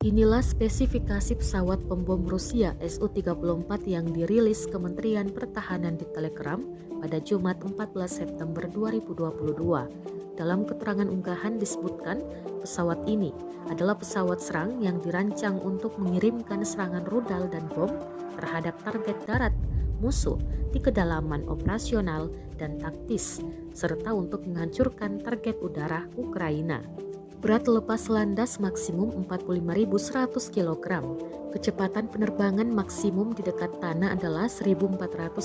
Inilah spesifikasi pesawat pembom Rusia Su-34 yang dirilis Kementerian Pertahanan di Telegram pada Jumat 14 September 2022. Dalam keterangan unggahan disebutkan pesawat ini adalah pesawat serang yang dirancang untuk mengirimkan serangan rudal dan bom terhadap target darat musuh di kedalaman operasional dan taktis, serta untuk menghancurkan target udara Ukraina. Berat lepas landas maksimum 45.100 kg. Kecepatan penerbangan maksimum di dekat tanah adalah 1.400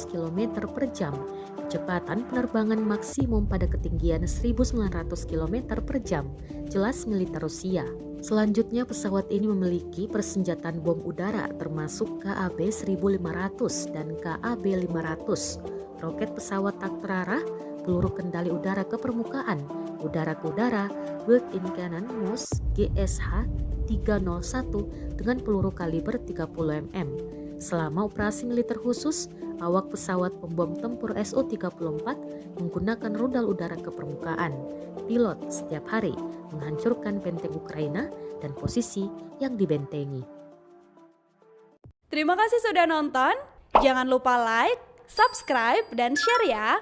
km per jam. Kecepatan penerbangan maksimum pada ketinggian 1.900 km per jam. Jelas militer Rusia. Selanjutnya pesawat ini memiliki persenjataan bom udara termasuk KAB-1500 dan KAB-500, roket pesawat tak terarah, peluru kendali udara ke permukaan, udara ke udara, built-in cannon MOS GSH-301 dengan peluru kaliber 30 mm. Selama operasi militer khusus, awak pesawat pembom tempur Su-34 menggunakan rudal udara ke permukaan. Pilot setiap hari menghancurkan benteng Ukraina dan posisi yang dibentengi. Terima kasih sudah nonton. Jangan lupa like, subscribe, dan share ya.